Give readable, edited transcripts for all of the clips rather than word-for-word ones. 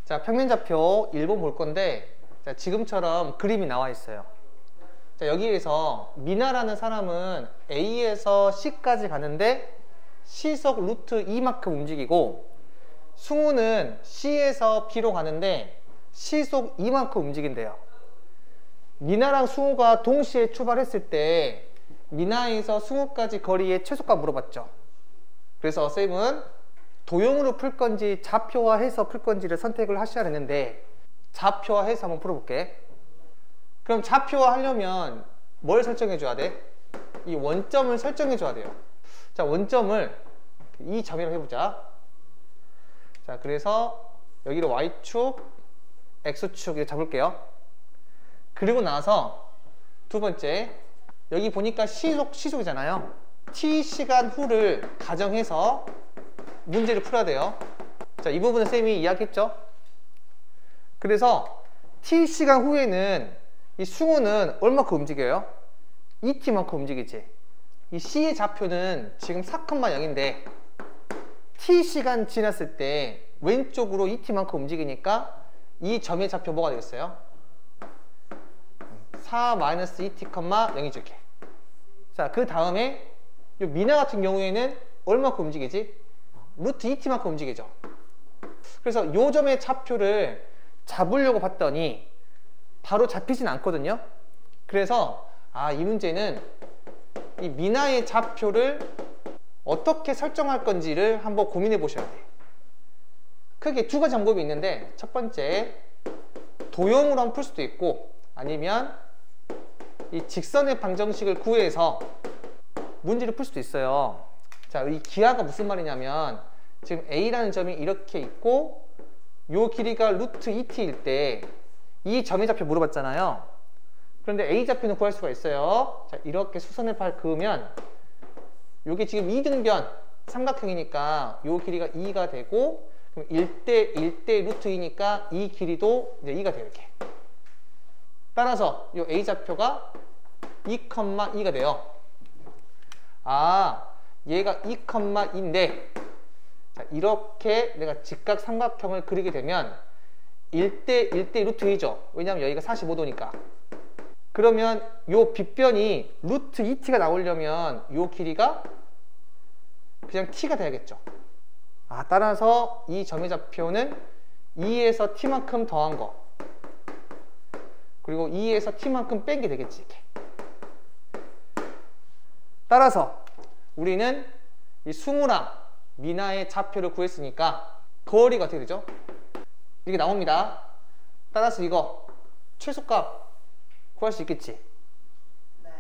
자, 평면좌표 1번 볼 건데, 자, 지금처럼 그림이 나와 있어요. 자, 여기에서 미나라는 사람은 A에서 C까지 가는데 시속 루트 2만큼 움직이고, 승우는 C에서 B로 가는데 시속 2만큼 움직인대요. 미나랑 승우가 동시에 출발했을 때 미나에서 승우까지 거리의 최소값 물어봤죠. 그래서 쌤은 도형으로 풀 건지 좌표화해서 풀 건지를 선택을 하셔야 되는데, 좌표화해서 한번 풀어볼게. 그럼 좌표화 하려면 뭘 설정해 줘야 돼? 이 원점을 설정해 줘야 돼요. 자, 원점을 이 점이라고 해보자. 자, 그래서 여기를 Y축, X축 이렇게 잡을게요. 그리고 나서 두 번째, 여기 보니까 시속이잖아요. T시간 후를 가정해서 문제를 풀어야 돼요. 자, 이 부분은 쌤이 이야기했죠. 그래서 T시간 후에는 이 승우는 얼마큼 움직여요? 2T만큼 움직이지. 이 C의 좌표는 지금 4,0인데 T시간 지났을 때 왼쪽으로 2T만큼 움직이니까 이 점의 좌표 뭐가 되겠어요? 4-2T,0이죠 이렇게. 자, 그 다음에 이 미나 같은 경우에는 얼마큼 움직이지? 루트 2T만큼 움직이죠. 그래서 이 점의 좌표를 잡으려고 봤더니 바로 잡히진 않거든요. 그래서 이 문제는 이 미나의 좌표를 어떻게 설정할 건지를 한번 고민해 보셔야 돼요. 크게 두 가지 방법이 있는데, 첫 번째, 도형으로 한번 풀 수도 있고, 아니면 이 직선의 방정식을 구해서 문제를 풀 수도 있어요. 자, 이 기하가 무슨 말이냐면, 지금 A라는 점이 이렇게 있고 요 길이가 루트 2T일 때 이 점의 좌표 물어봤잖아요. 그런데 A 좌표는 구할 수가 있어요. 자, 이렇게 수선을 그으면 요게 지금 이등변 삼각형이니까 요 길이가 2가 되고, 그럼 1대 1대 루트 2니까 이 길이도 이제 2가 돼요. 이렇게. 따라서 요 A 좌표가 2,2가 돼요. 얘가 2,2인데, 자, 이렇게 내가 직각 삼각형을 그리게 되면 1대 1대 루트 2죠. 왜냐면 여기가 45도니까. 그러면 요 빗변이 루트 2T가 나오려면 요 길이가 그냥 T가 돼야겠죠. 따라서 이 점의 좌표는 2에서 T만큼 더한 거, 그리고 2에서 T만큼 뺀 게 되겠지. 이렇게. 따라서 우리는 이 승우랑 미나의 좌표를 구했으니까 거리가 어떻게 되죠? 이게 나옵니다. 따라서 이거 최소값 구할 수 있겠지? 네.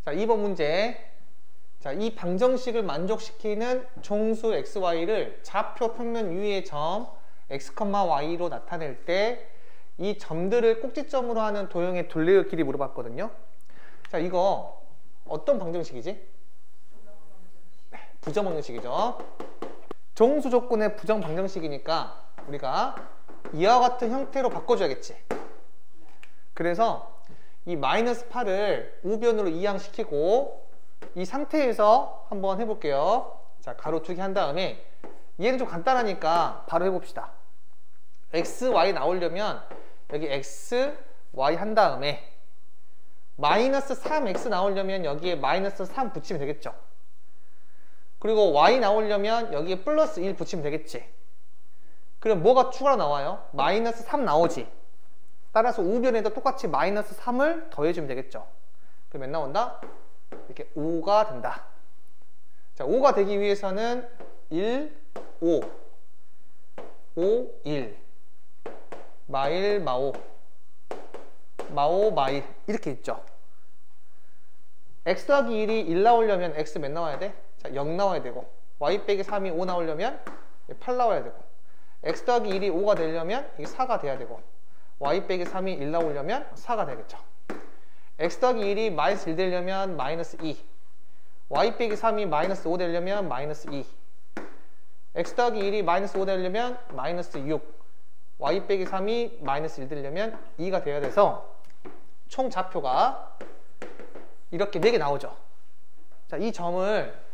자, 2번 문제. 자, 이 방정식을 만족시키는 종수 xy를 좌표 평면 위의 점 x, y로 나타낼 때 이 점들을 꼭지점으로 하는 도형의 둘레의 길이 물어봤거든요. 자, 이거 어떤 방정식이지? 부정 방정식이죠. 정수 조건의 부정 방정식이니까 우리가 이와 같은 형태로 바꿔줘야겠지. 그래서 이 마이너스 8을 우변으로 이항시키고 이 상태에서 한번 해볼게요. 자, 가로 두 개 한 다음에 얘는 좀 간단하니까 바로 해봅시다. x, y 나오려면 여기 x, y 한 다음에 마이너스 3x 나오려면 여기에 마이너스 3 붙이면 되겠죠. 그리고 y 나오려면 여기에 플러스 1 붙이면 되겠지. 그럼 뭐가 추가로 나와요? 마이너스 3 나오지. 따라서 우변에도 똑같이 마이너스 3을 더해주면 되겠죠. 그럼 몇 나온다? 이렇게 5가 된다. 자, 5가 되기 위해서는 1, 5, 5, 1, 마일, 마오, 마오, 마일 이렇게 있죠. x 더하기 1이 1 나오려면 x 몇 나와야 돼? 자, 0 나와야 되고, y 빼기 3이 5 나오려면 8 나와야 되고, x 더하기 1이 5가 되려면 이게 4가 돼야 되고, y 빼기 3이 1 나오려면 4가 되겠죠. x 더하기 1이 마이너스 1 되려면 마이너스 2, y 빼기 3이 마이너스 5 되려면 마이너스 2, x 더하기 1이 마이너스 5 되려면 마이너스 6, y 빼기 3이 마이너스 1 되려면 2가 돼야 돼서 총 좌표가 이렇게 4개 나오죠. 자, 이 점을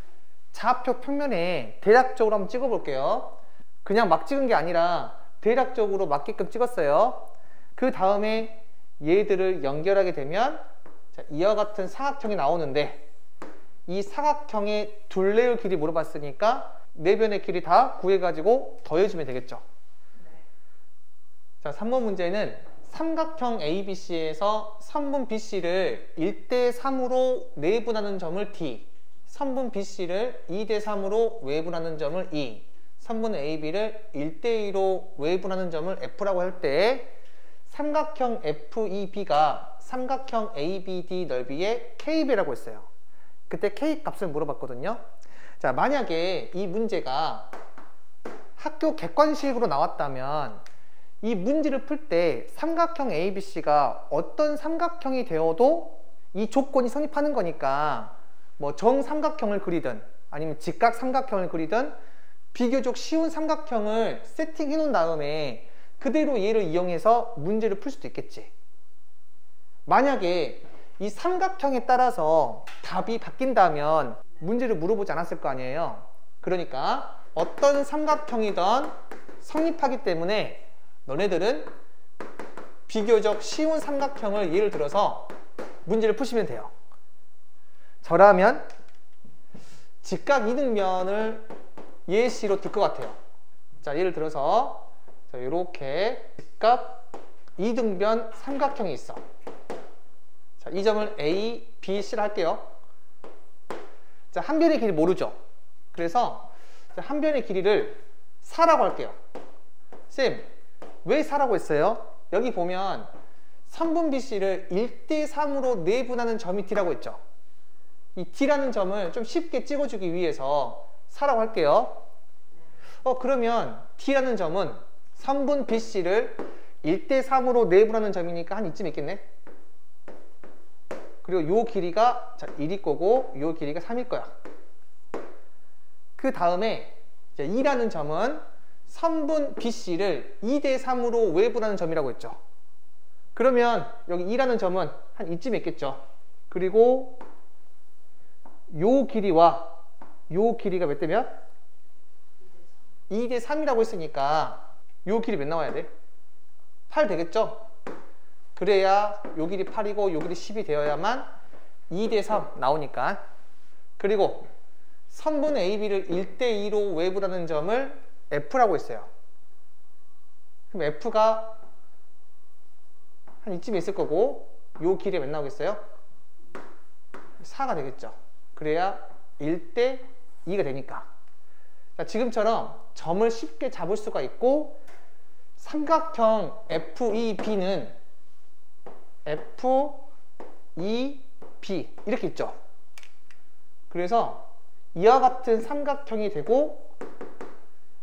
좌표 평면에 대략적으로 한번 찍어 볼게요. 그냥 막 찍은 게 아니라 대략적으로 맞게끔 찍었어요. 그 다음에 얘들을 연결하게 되면 자, 이와 같은 사각형이 나오는데 이 사각형의 둘레의 길이 물어봤으니까 네 변의 길이 다 구해가지고 더해주면 되겠죠. 자, 3번 문제는 삼각형 ABC에서 선분 BC를 1대3으로 내분하는 점을 D, 선분 BC를 2대3으로 외분하는 점을 E, 선분 AB를 1대2로 외분하는 점을 F라고 할 때 삼각형 FEB가 삼각형 ABD 넓이의 KB라고 했어요. 그때 K 값을 물어봤거든요. 자, 만약에 이 문제가 학교 객관식으로 나왔다면 이 문제를 풀 때 삼각형 ABC가 어떤 삼각형이 되어도 이 조건이 성립하는 거니까 뭐 정삼각형을 그리든 아니면 직각삼각형을 그리든 비교적 쉬운 삼각형을 세팅해 놓은 다음에 그대로 얘를 이용해서 문제를 풀 수도 있겠지. 만약에 이 삼각형에 따라서 답이 바뀐다면 문제를 물어보지 않았을 거 아니에요. 그러니까 어떤 삼각형이든 성립하기 때문에 너네들은 비교적 쉬운 삼각형을 예를 들어서 문제를 푸시면 돼요. 저라면 직각 이등변을 예시로 들 것 같아요. 자, 예를 들어서 이렇게 직각 이등변 삼각형이 있어. 자, 이 점을 A, B, C를 할게요. 자, 한 변의 길이 모르죠. 그래서 한 변의 길이를 4라고 할게요. 쌤, 왜 4라고 했어요? 여기 보면 선분 BC를 1대3으로 내분하는 점이 D라고 했죠. 이 D라는 점을 좀 쉽게 찍어주기 위해서 4라고 할게요. 그러면 D라는 점은 선분 BC를 1대3으로 내분하는 점이니까 한 이쯤 있겠네. 그리고 요 길이가 자, 1일 거고 요 길이가 3일 거야. 그 다음에 2라는 점은 선분 BC를 2대3으로 외분하는 점이라고 했죠. 그러면 여기 2라는 점은 한 이쯤에 있겠죠. 그리고 요 길이와 요 길이가 몇 대면? 2대3이라고 했으니까 요 길이 몇 나와야 돼? 8 되겠죠? 그래야 요 길이 8이고 요 길이 10이 되어야만 2대3 나오니까. 그리고 선분 AB를 1대2로 외분하는 점을 F라고 했어요. 그럼 F가 한 이쯤에 있을 거고 요 길이 몇 나오겠어요? 4가 되겠죠. 그래야 1대2가 되니까. 자, 지금처럼 점을 쉽게 잡을 수가 있고 삼각형 FEB는 FEB 이렇게 있죠. 그래서 이와 같은 삼각형이 되고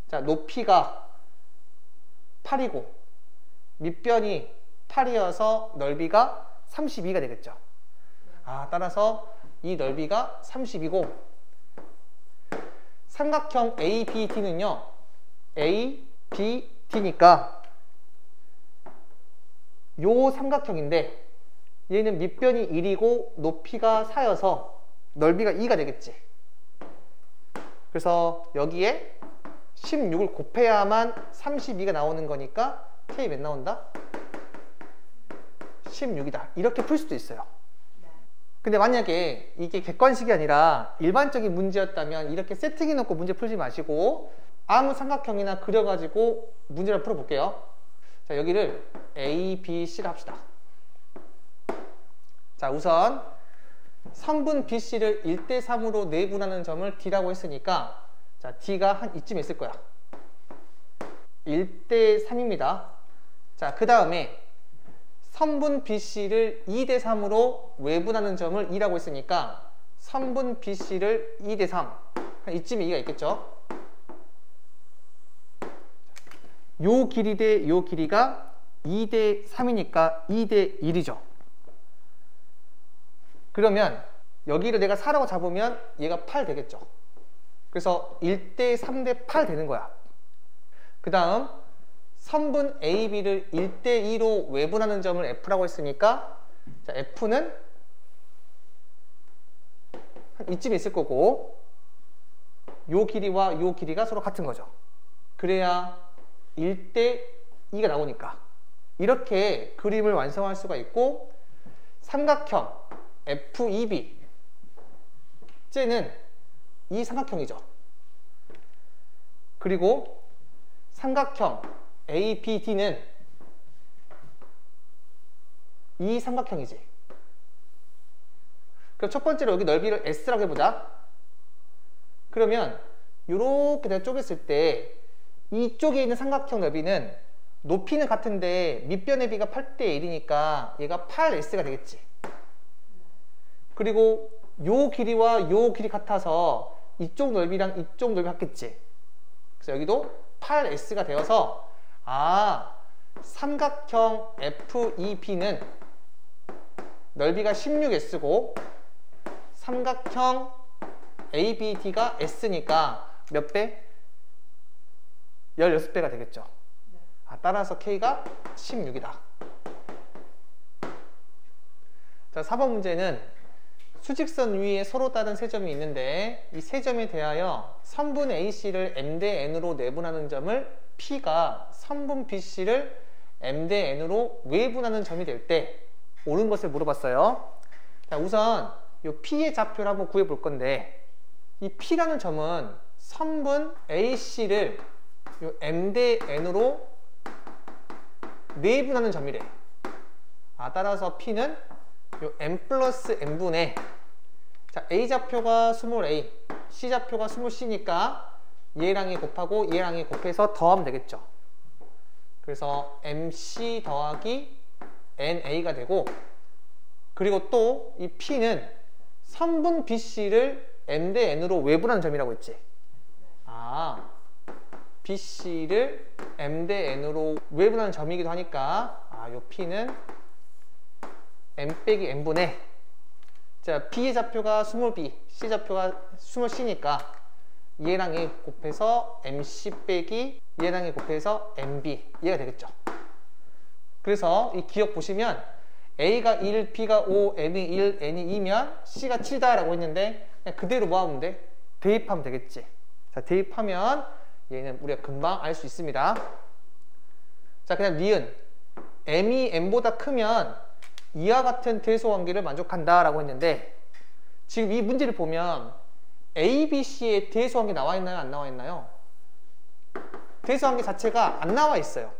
자, 높이가 8이고 밑변이 8이어서 넓이가 32가 되겠죠. 따라서 이 넓이가 30이고 삼각형 ABD는요. ABD니까 요 삼각형인데 얘는 밑변이 1이고 높이가 4여서 넓이가 2가 되겠지. 그래서 여기에 16을 곱해야만 32가 나오는 거니까 K 몇 나온다? 16이다. 이렇게 풀 수도 있어요. 근데 만약에 이게 객관식이 아니라 일반적인 문제였다면 이렇게 세팅해 놓고 문제 풀지 마시고 아무 삼각형이나 그려가지고 문제를 풀어볼게요. 자, 여기를 A, B, C를 합시다. 자, 우선 선분 BC를 1대3으로 내분하는 점을 D라고 했으니까 자, D가 한 이쯤에 있을 거야. 1대3입니다. 자, 그 다음에 선분 BC를 2대3으로 외분하는 점을 2라고 했으니까 선분 BC를 2대3 한 이쯤에 2가 있겠죠. 요 길이 대 요 길이가 2대3이니까 2대1이죠. 그러면 여기를 내가 4라고 잡으면 얘가 8 되겠죠. 그래서 1대3 대 8 되는 거야. 그 다음 선분 AB를 1대2로 외분하는 점을 F라고 했으니까 자, F는 한 이쯤에 있을 거고 요 길이와 요 길이가 서로 같은 거죠. 그래야 1대 2가 나오니까 이렇게 그림을 완성할 수가 있고, 삼각형 FEB 쟤는 이 삼각형이죠. 그리고 삼각형 ABD는 이 삼각형이지. 그럼 첫 번째로 여기 넓이를 S라고 해보자. 그러면 이렇게 내가 쪼갰을 때 이쪽에 있는 삼각형 넓이는 높이는 같은데 밑변의 비가 8대 1이니까 얘가 8S가 되겠지. 그리고 요 길이와 요 길이 같아서 이쪽 넓이랑 이쪽 넓이 같겠지. 그래서 여기도 8S가 되어서 삼각형 FEB는 넓이가 16S고 삼각형 ABD가 S니까 몇 배? 16배가 되겠죠. 따라서 K가 16이다. 자, 4번 문제는 수직선 위에 서로 다른 세 점이 있는데 이 세 점에 대하여 선분 AC를 M 대 N으로 내분하는 점을 P가 선분 BC를 M 대 N으로 외분하는 점이 될 때 옳은 것을 물어봤어요. 자, 우선 이 P의 좌표를 한번 구해 볼 건데, 이 P라는 점은 선분 AC를 이 M 대 N으로 내분하는 점이래. 따라서 P는 이 M 플러스 N분의, 자, A 좌표가 스몰 a, C 좌표가 스몰 c니까 얘랑 얘 곱하고 얘랑 얘 곱해서 더하면 되겠죠. 그래서 MC 더하기 NA가 되고, 그리고 또 이 P는 선분 BC를 M 대 N으로 외분하는 점이라고 했지. BC를 M 대 N으로 외분하는 점이기도 하니까 요 P는 M 빼기 N분의, 자, B의 좌표가 스몰 b, C 좌표가 스몰 c니까 얘랑 얘 곱해서 MC 빼기 얘랑 얘 곱해서 MB, 얘가 되겠죠. 그래서 이 기억 보시면 A가 1, B가 5, M이 1, N이 2면 C가 7다 라고 했는데 그냥 그대로 뭐 하면 돼? 대입하면 되겠지. 자, 대입하면 얘는 우리가 금방 알 수 있습니다. 자, 그냥 니은 M이 N보다 크면 이와 같은 대소관계를 만족한다 라고 했는데, 지금 이 문제를 보면 A, B, C의 대소관계 나와 있나요? 안 나와 있나요? 대소관계 자체가 안 나와 있어요.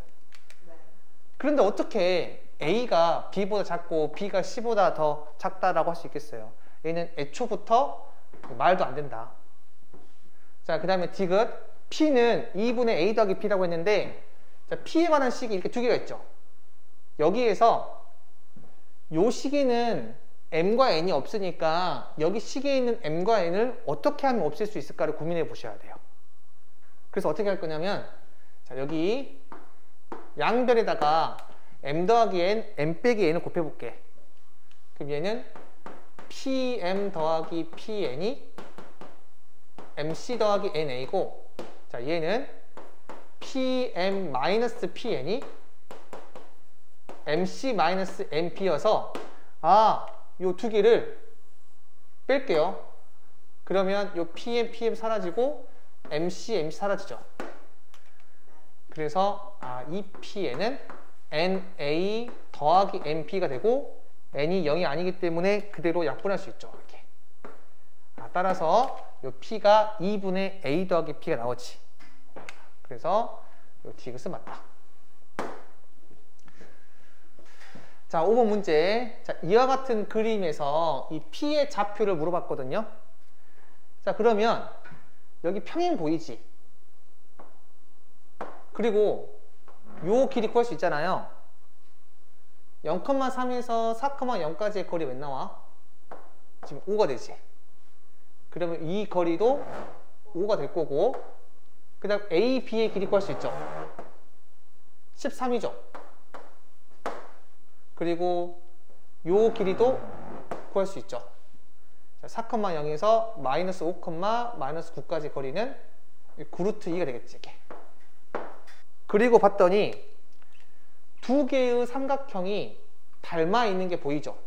그런데 어떻게 A가 B보다 작고 B가 C보다 더 작다라고 할 수 있겠어요? 얘는 애초부터 말도 안 된다. 자, 그 다음에 디귿 P는 2분의 A 더하기 P라고 했는데, 자, P에 관한 식이 이렇게 두 개가 있죠. 여기에서 요 시계는 M과 N이 없으니까 여기 시계에 있는 M과 N을 어떻게 하면 없앨 수 있을까를 고민해 보셔야 돼요. 그래서 어떻게 할 거냐면, 자, 여기 양변에다가 M 더하기 N, M 빼기 N을 곱해 볼게. 그럼 얘는 PM 더하기 PN이 MC 더하기 NA고, 자, 얘는 PM 마이너스 PN이 MC 마이너스 NP여서 요 두 개를 뺄게요. 그러면 요 PM, PM 사라지고 MC, MC 사라지죠. 그래서 이 PN은 NA 더하기 NP가 되고 N이 0이 아니기 때문에 그대로 약분할 수 있죠. 이렇게. 따라서 요 P가 2분의 A 더하기 P가 나오지. 그래서 요 디귿은 맞다. 자, 5번 문제. 자, 이와 같은 그림에서 이 P의 좌표를 물어봤거든요. 자, 그러면 여기 평행 보이지? 그리고 요 길이 구할 수 있잖아요. 0,3에서 4,0까지의 거리 왜 나와? 지금 5가 되지. 그러면 이 거리도 5가 될 거고, 그 다음 A, B의 길이 구할 수 있죠. 13이죠. 그리고 요 길이도 구할 수 있죠. 4,0에서 마이너스 5, 마이너스 9까지 거리는 9루트 2가 되겠지. 이렇게. 그리고 봤더니 두 개의 삼각형이 닮아 있는 게 보이죠.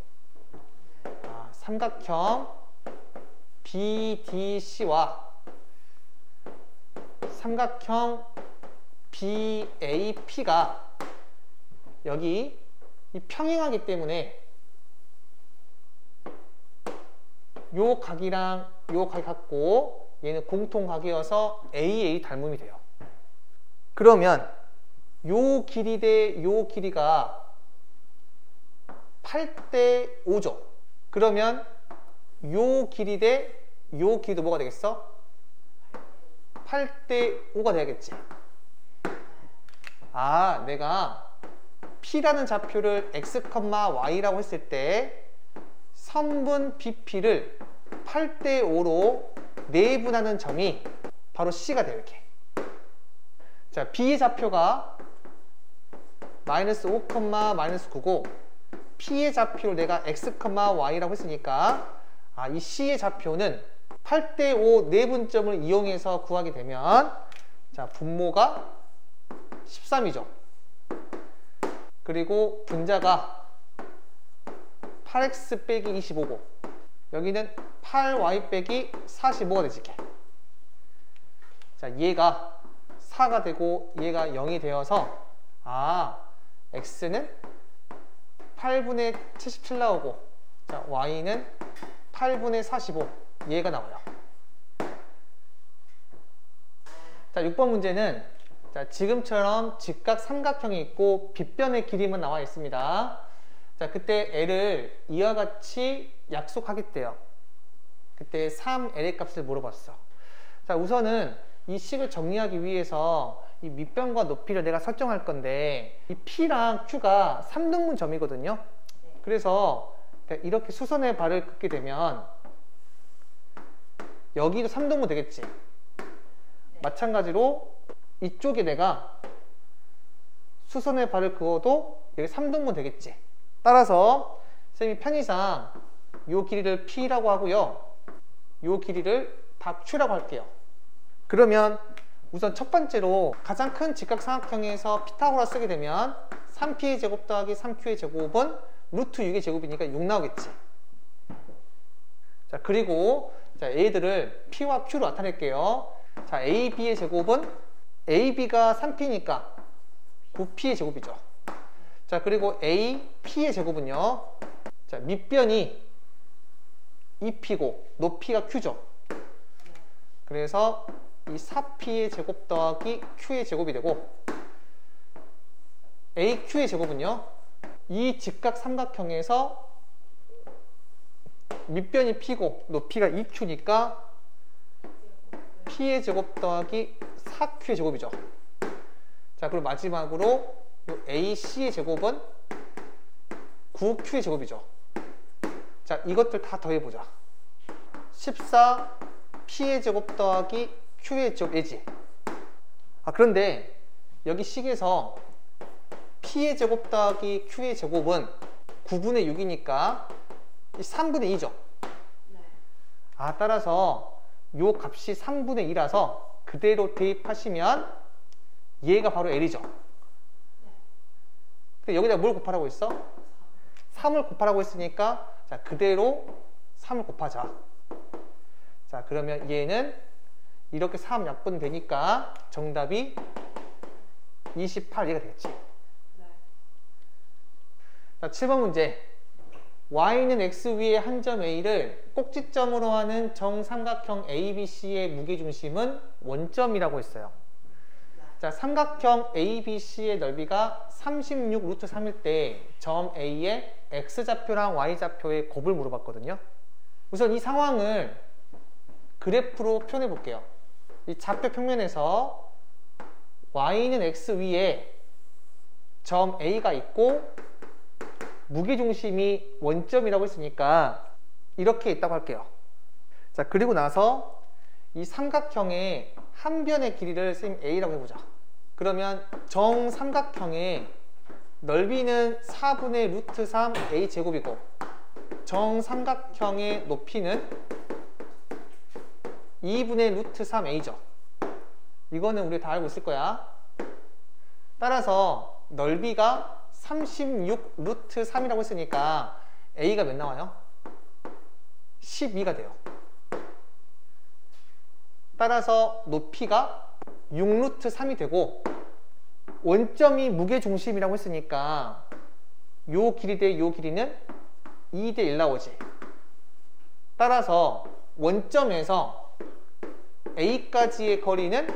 삼각형 BDC와 삼각형 BAP가 여기 이 평행하기 때문에 요 각이랑 요 각이 같고 얘는 공통각이어서 AA 닮음이 돼요. 그러면 요 길이 대 요 길이가 8대 5죠. 그러면 요 길이 대 요 길이도 뭐가 되겠어? 8대 5가 돼야겠지. 아, 내가 P라는 좌표를 x, y라고 했을 때 선분 BP를 8대 5로 내분하는 점이 바로 C가 돼요. 이렇게. 자, B의 좌표가 마이너스 5, 마이너스 9고 P의 좌표를 내가 x, y라고 했으니까 이 C의 좌표는 8대 5 내분점을 이용해서 구하게 되면 자, 분모가 13이죠. 그리고 분자가 8x 빼기 25고 여기는 8y 빼기 45가 되지. 자, 얘가 4가 되고 얘가 0이 되어서 x는 8분의 77 나오고 자, y는 8분의 45 얘가 나와요. 자, 6번 문제는 자, 지금처럼 직각 삼각형이 있고 빗변의 길이만 나와 있습니다. 자, 그때 L을 이와 같이 약속하겠대요. 그때 3L의 값을 물어봤어. 자, 우선은 이 식을 정리하기 위해서 이 밑변과 높이를 내가 설정할 건데 이 P랑 Q가 3등분 점이거든요. 그래서 이렇게 수선의 발을 긋게 되면 여기도 3등분 되겠지. 마찬가지로 이쪽에 내가 수선의 발을 그어도 여기 3등분 되겠지. 따라서 선생님이 편의상 이 길이를 P라고 하고요. 이 길이를 다 Q라고 할게요. 그러면 우선 첫 번째로 가장 큰 직각삼각형에서 피타고라 쓰게 되면 3P의 제곱 더하기 3Q의 제곱은 루트 6의 제곱이니까 6 나오겠지. 자, 그리고 자, 얘들을 P와 Q로 나타낼게요. 자, AB의 제곱은 AB가 3P니까 9P의 제곱이죠. 자, 그리고 AP의 제곱은요. 자, 밑변이 2P고 높이가 Q죠. 그래서 이 4P의 제곱 더하기 Q의 제곱이 되고 AQ의 제곱은요. 이 직각삼각형에서 밑변이 P고 높이가 2Q니까 P의 제곱 더하기 4Q의 제곱이죠. 자, 그리고 마지막으로 AC의 제곱은 9Q의 제곱이죠. 자, 이것들 다 더해보자. 14 P의 제곱 더하기 Q의 제곱이지. 그런데 여기 식에서 P의 제곱 더하기 Q의 제곱은 9분의 6이니까 3분의 2죠. 따라서 요 값이 3분의 2라서 그대로 대입하시면 얘가 바로 L이죠. 근데 여기다 뭘 곱하라고 했어? 3을 곱하라고 했으니까 자, 그대로 3을 곱하자. 자, 그러면 얘는 이렇게 3 약분되니까 정답이 28 얘가 되겠지. 자, 7번 문제. y는 x 위의 한 점 A를 꼭지점으로 하는 정삼각형 ABC의 무게중심은 원점이라고 했어요. 자, 삼각형 ABC의 넓이가 36 루트 3일 때 점 A의 X좌표랑 Y좌표의 곱을 물어봤거든요. 우선 이 상황을 그래프로 표현해 볼게요. 이 좌표 평면에서 Y는 X 위에 점 A가 있고 무게중심이 원점이라고 했으니까 이렇게 있다고 할게요. 자, 그리고 나서 이 삼각형의 한 변의 길이를 선생님 A라고 해보자. 그러면 정삼각형의 넓이는 4분의 루트 3 A 제곱이고 정삼각형의 높이는 2분의 루트 3 A죠. 이거는 우리 다 알고 있을 거야. 따라서 넓이가 36 루트 3이라고 했으니까 A가 몇 나와요? 12가 돼요. 따라서 높이가 6 루트 3이 되고 원점이 무게중심이라고 했으니까 요 길이 대 요 길이는 2대 1 나오지. 따라서 원점에서 A까지의 거리는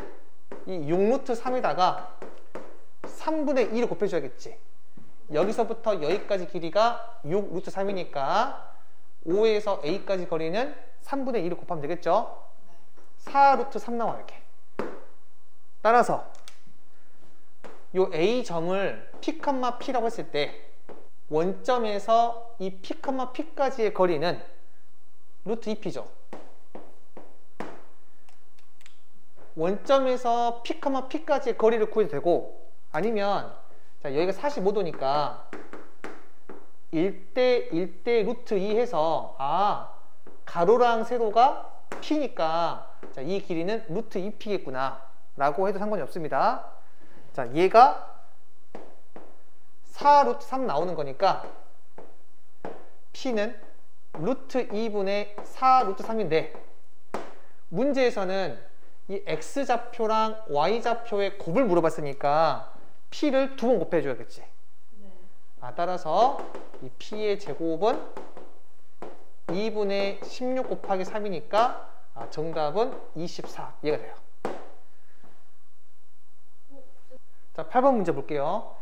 이 6루트 3에다가 3분의 2를 곱해줘야겠지. 여기서부터 여기까지 길이가 6루트 3이니까 5에서 A까지 거리는 3분의 2를 곱하면 되겠죠. 4루트 3 나와 이렇게. 따라서 요 A점을 P, P라고 했을 때 원점에서 이 P, P까지의 거리는 루트 2P죠. 원점에서 P, P까지의 거리를 구해도 되고, 아니면 자, 여기가 45도니까 1대 루트 2 해서 가로랑 세로가 P니까 자, 이 길이는 루트 2P겠구나 라고 해도 상관이 없습니다. 자, 얘가 4루트 3 나오는 거니까 P는 루트 2분의 4루트 3인데 문제에서는 이 X좌표랑 Y좌표의 곱을 물어봤으니까 P를 2번 곱해줘야겠지. 따라서 이 P의 제곱은 2분의 16 곱하기 3이니까 정답은 24. 이해가 돼요. 자, 8번 문제 볼게요.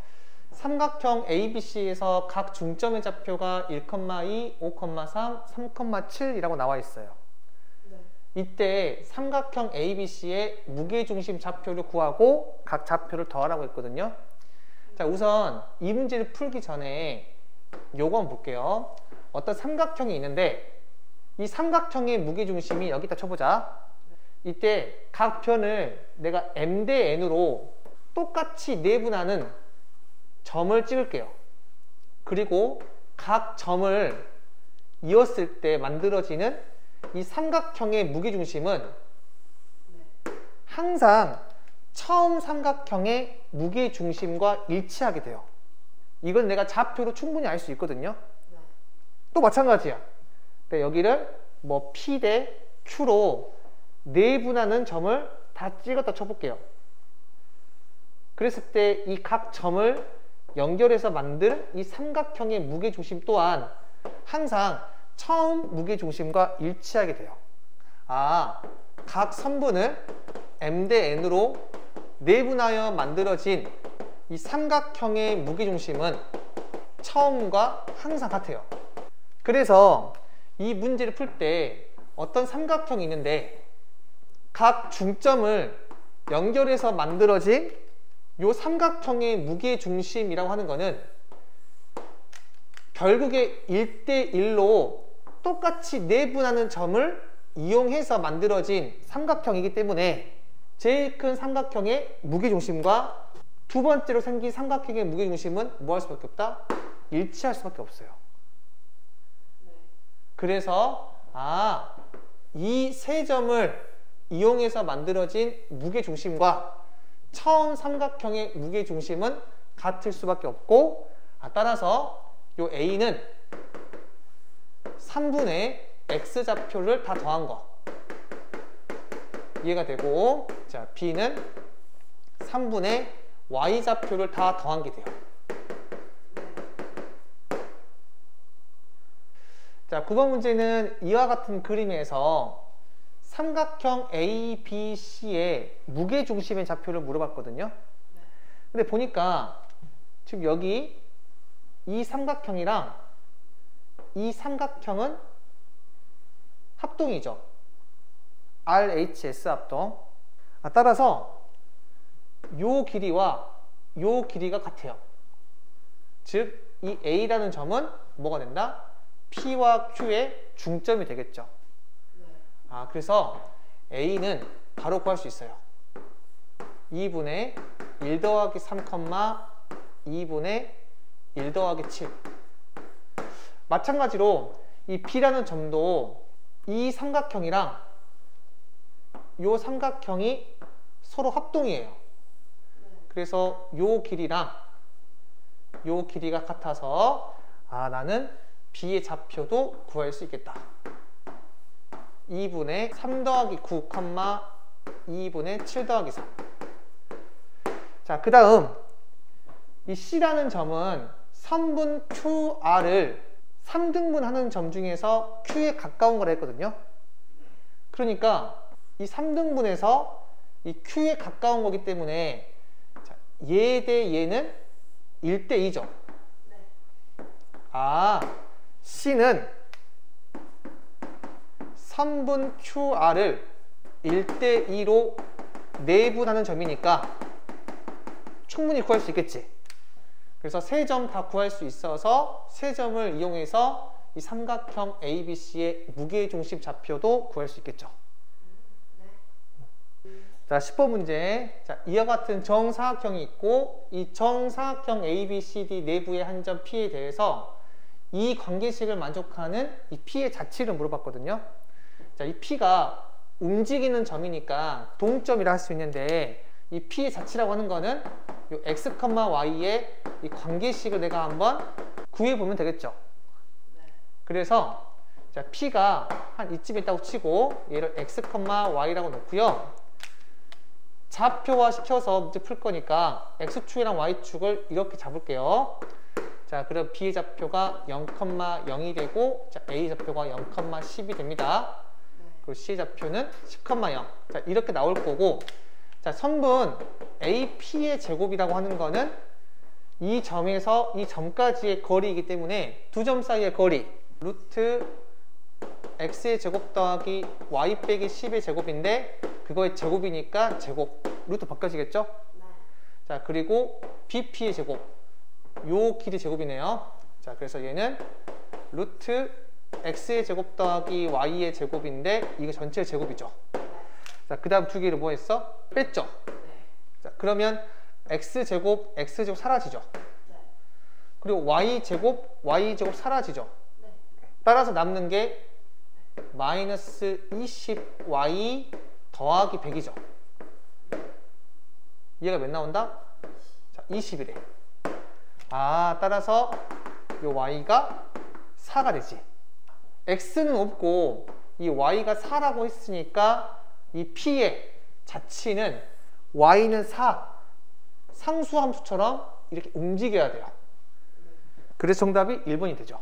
삼각형 ABC에서 각 중점의 좌표가 1,2, 5,3, 3,7이라고 나와 있어요. 이때 삼각형 ABC의 무게중심 좌표를 구하고 각 좌표를 더하라고 했거든요. 자, 우선 이 문제를 풀기 전에 요거 한번 볼게요. 어떤 삼각형이 있는데 이 삼각형의 무게중심이 여기다 쳐보자. 이때 각 편을 내가 M 대 N으로 똑같이 내분하는 점을 찍을게요. 그리고 각 점을 이었을 때 만들어지는 이 삼각형의 무게중심은 항상 처음 삼각형의 무게중심과 일치하게 돼요. 이건 내가 좌표로 충분히 알 수 있거든요. 또 마찬가지야. 여기를 뭐 P 대 Q로 내분하는 점을 다 찍었다 쳐볼게요. 그랬을 때 이 각 점을 연결해서 만들 이 삼각형의 무게중심 또한 항상 처음 무게중심과 일치하게 돼요. 각 선분을 M 대 N으로 내분하여 만들어진 이 삼각형의 무게중심은 처음과 항상 같아요. 그래서 이 문제를 풀 때 어떤 삼각형이 있는데 각 중점을 연결해서 만들어진 이 삼각형의 무게중심이라고 하는 거는 결국에 1대 1로 똑같이 내분하는 점을 이용해서 만들어진 삼각형이기 때문에 제일 큰 삼각형의 무게중심과 두 번째로 생긴 삼각형의 무게중심은 뭐 할 수밖에 없다? 일치할 수밖에 없어요. 그래서 이 세 점을 이용해서 만들어진 무게중심과 처음 삼각형의 무게중심은 같을 수밖에 없고 따라서 요 A는 3분의 X좌표를 다 더한 거 이해가 되고, 자, B는 3분의 Y좌표를 다 더한 게 돼요. 자, 9번 문제는 이와 같은 그림에서 삼각형 ABC의 무게중심의 좌표를 물어봤거든요. 근데 보니까 지금 여기 이 삼각형이랑 이 삼각형은 합동이죠. RHS 합동. 따라서 요 길이와 요 길이가 같아요. 즉, 이 A라는 점은 뭐가 된다? P와 Q의 중점이 되겠죠. 그래서 A는 바로 구할 수 있어요. 2분의 1 더하기 3, 2분의 1 더하기 7. 마찬가지로 이 B라는 점도 이 삼각형이랑 이 삼각형이 서로 합동이에요. 그래서 이 길이랑 이 길이가 같아서 나는 B의 좌표도 구할 수 있겠다. 2분의 3 더하기 9, 2분의 7 더하기 3. 자, 그 다음 이 C라는 점은 선분 QR을 3등분 하는 점 중에서 Q에 가까운 거라 했거든요. 그러니까 이 3등분에서 이 Q에 가까운 거기 때문에 얘 대 얘는 1대 2죠. 아, C는 선분 QR을 1대 2로 내분하는 점이니까 충분히 구할 수 있겠지. 그래서 세 점 다 구할 수 있어서 세 점을 이용해서 이 삼각형 ABC의 무게중심 좌표도 구할 수 있겠죠. 자, 10번 문제. 자, 이와 같은 정사각형이 있고 이 정사각형 ABCD 내부의 한 점 P에 대해서 이 관계식을 만족하는 이 P의 자치를 물어봤거든요. 자, 이 P가 움직이는 점이니까 동점이라 할 수 있는데 이 P의 자치라고 하는 거는 이 x, y의 이 관계식을 내가 한번 구해보면 되겠죠. 그래서 자, P가 한 이쯤에 있다고 치고 얘를 x, y라고 놓고요. 좌표화 시켜서 문제 풀 거니까 x축이랑 y축을 이렇게 잡을게요. 자, 그럼 B의 좌표가 0,0이 되고 자, A 좌표가 0,10이 됩니다. 그리고 C의 좌표는 10,0. 자, 이렇게 나올 거고 자, 선분 AP의 제곱이라고 하는 거는 이 점에서 이 점까지의 거리이기 때문에 두 점 사이의 거리 루트 x의 제곱 더하기 y 빼기 10의 제곱인데 그거의 제곱이니까 제곱 루트 바뀌어지겠죠? 자, 그리고 BP의 제곱 요 길이 제곱이네요. 자, 그래서 얘는 루트 x의 제곱 더하기 y의 제곱인데 이거 전체의 제곱이죠. 자, 그 다음 두 개를 뭐 했어? 뺐죠? 자, 그러면 x제곱, x제곱 사라지죠? 그리고 y제곱, y제곱 사라지죠? 따라서 남는 게 마이너스 20y 더하기 100이죠. 얘가 몇 나온다? 자, 20이래. 아, 따라서 요 y가 4가 되지. x는 없고 이 y가 4라고 했으니까 이 p의 자치는 y는 4 상수함수처럼 이렇게 움직여야 돼요. 그래서 정답이 1번이 되죠.